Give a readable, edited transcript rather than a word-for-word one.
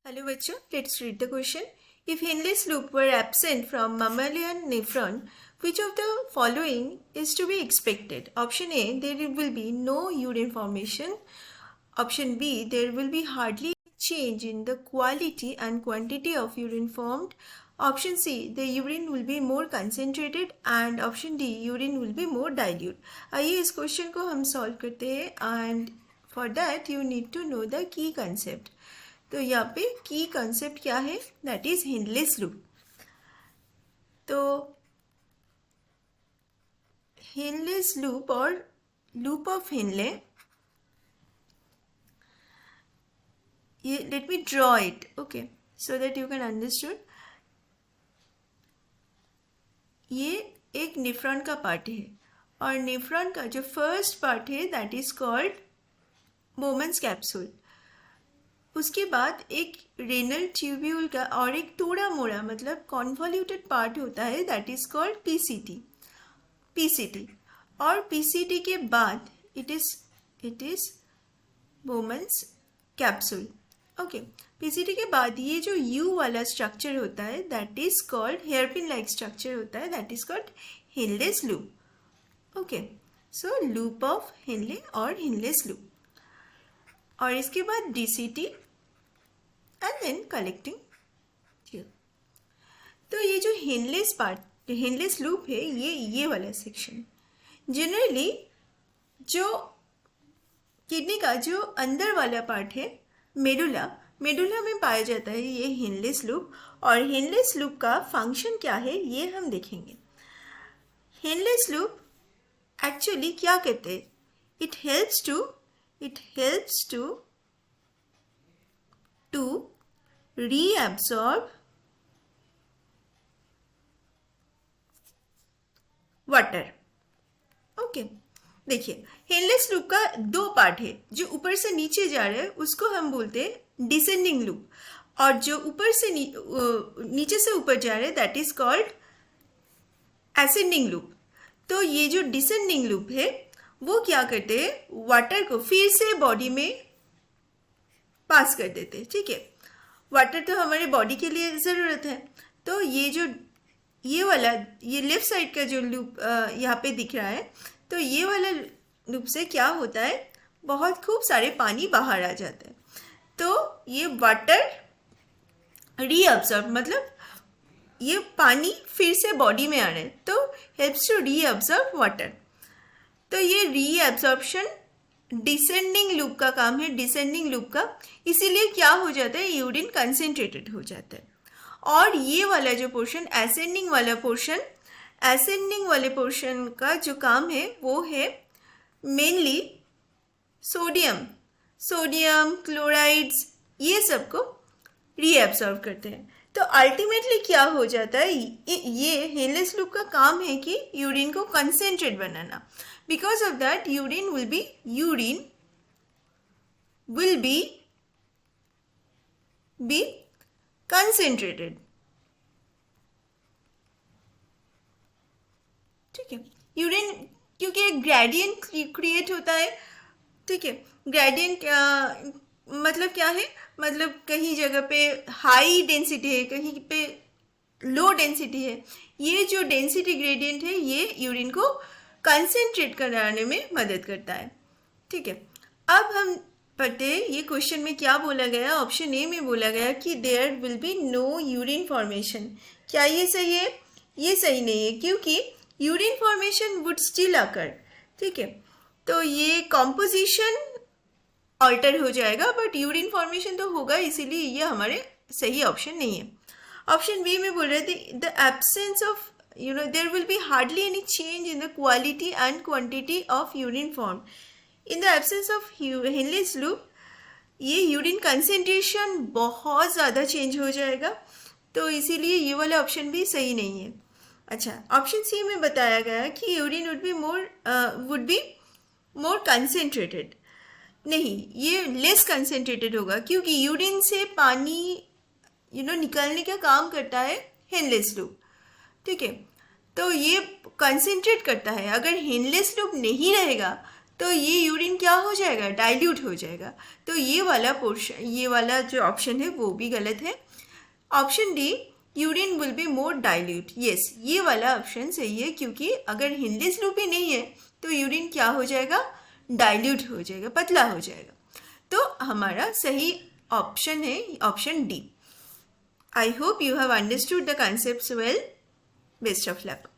Hello bachcho, let's read the question. If Henle's loop were absent from mammalian nephron, which of the following is to be expected? Option A, there will be no urine formation. Option B, there will be hardly change in the quality and quantity of urine formed. Option C, the urine will be more concentrated and option D, urine will be more dilute. आइए इस question को हम solve करते हैं and for that you need to know the key concept. तो यहाँ पे की कंसेप्ट क्या है? That is Henle's loop. तो हेनलेस लूप और लूप ऑफ हेनले, ये let me draw it, okay, so that you can understood. ये एक नेफ्रॉन का पार्ट है और नेफ्रॉन का जो फर्स्ट पार्ट है that is called Bowman's capsule. उसके बाद एक रेनल ट्यूब्यूल का और एक थोड़ा मोड़ा मतलब कॉन्वोल्यूटेड पार्ट होता है दैट इज कॉल्ड पीसीटी. और पीसीटी के बाद it is Bowman's capsule. Okay, PCT के बाद ये जो यू वाला स्ट्रक्चर होता है that is called hairpin like structure होता है that is called Henle's loop. Okay, so loop of Henle और हेनलेस लूप. और इसके बाद DCT and then collecting tube. तो ये जो हेनलेस लूप है ये वाला सेक्शन जनरली जो किडनी का जो अंदर वाला पार्ट है मेडुला में पाया जाता है ये हेनलेस लूप. और हेनलेस लूप का फंक्शन क्या है ये हम देखेंगे. हेनलेस लूप एक्चुअली क्या कहते हैं? It helps to reabsorb water. Okay, देखिए हेनलेस लूप का दो पार्ट है. जो ऊपर से नीचे जा रहे हैं उसको हम बोलते हैं डिसेंडिंग लूप और जो ऊपर से नीचे से ऊपर जा रहे हैं that is called ascending loop. तो ये जो डिसेंडिंग लूप है वो क्या करते हैं? वाटर को फिर से बॉडी में पास कर देते हैं. ठीक है, वाटर तो हमारे बॉडी के लिए ज़रूरत है. तो ये लेफ्ट साइड का जो लूप यहाँ पे दिख रहा है तो ये वाला लूप से क्या होता है? बहुत खूब सारे पानी बाहर आ जाता है. तो ये वाटर रीअब्सॉर्ब मतलब ये पानी फिर से बॉडी में आ रहा है तो हेल्प्स टू रीअब्सॉर्ब वाटर. तो ये रीअब्सॉर्प्शन डिसेंडिंग लूप का काम है, डिसेंडिंग लूप का. इसीलिए क्या हो जाता है? यूरिन कंसेंट्रेटेड हो जाता है. और ये वाला जो पोर्शन एसेंडिंग वाले पोर्शन का जो काम है वो है मेनली सोडियम क्लोराइड्स ये सब को रीअब्सॉर्ब करते हैं. तो अल्टीमेटली क्या हो जाता है? ये हेनलेस लूप का काम है कि यूरिन को concentrate banana. Because of that urine will be concentrated. ठीक है, यूरिन क्योंकि एक ग्रेडियंट क्रिएट होता है. ठीक है, ग्रेडियंट मतलब क्या है? मतलब कहीं जगह पे हाई डेंसिटी है, कहीं पे लो डेंसिटी है. ये जो डेंसिटी ग्रेडियंट है ये यूरिन को कंसेंट्रेट कराने में मदद करता है. ठीक है, अब हम पढ़ते हैं ये क्वेश्चन में क्या बोला गया. ऑप्शन ए में बोला गया कि there will be no urine formation. क्या ये सही है? ये सही नहीं है क्योंकि urine formation would still occur. ठीक है, तो ये कॉम्पोजिशन ऑल्टर हो जाएगा बट यूरिन फॉर्मेशन तो होगा, इसीलिए ये हमारे सही ऑप्शन नहीं है. ऑप्शन बी में बोल रहे थे the absence of there will be hardly any change in the quality and quantity of urine formed. In the absence of Henle's loop, ये यूरिन कंसेंट्रेशन बहुत ज़्यादा चेंज हो जाएगा, तो इसीलिए ये वाला ऑप्शन भी सही नहीं है. अच्छा, ऑप्शन सी में बताया गया कि urine would be more concentrated. नहीं, ये लेस कंसेंट्रेटेड होगा क्योंकि यूरिन से पानी निकलने का काम करता है हेनलेस लूप. ठीक है, तो ये कंसेंट्रेट करता है. अगर हेनलेस लूप नहीं रहेगा तो ये यूरिन क्या हो जाएगा, डाइल्यूट हो जाएगा। तो ये वाला पोर्शन, ये वाला जो ऑप्शन है वो भी गलत है। Option D, urine will be more dilute, yes ये वाला ऑप्शन सही है, क्योंकि अगर हिनलेस लूप ही नहीं है तो यूरिन क्या हो जाएगा, डाइल्यूट हो जाएगा, पतला हो जाएगा। तो हमारा सही ऑप्शन है option D. I hope you have understood the concepts well. Best of luck.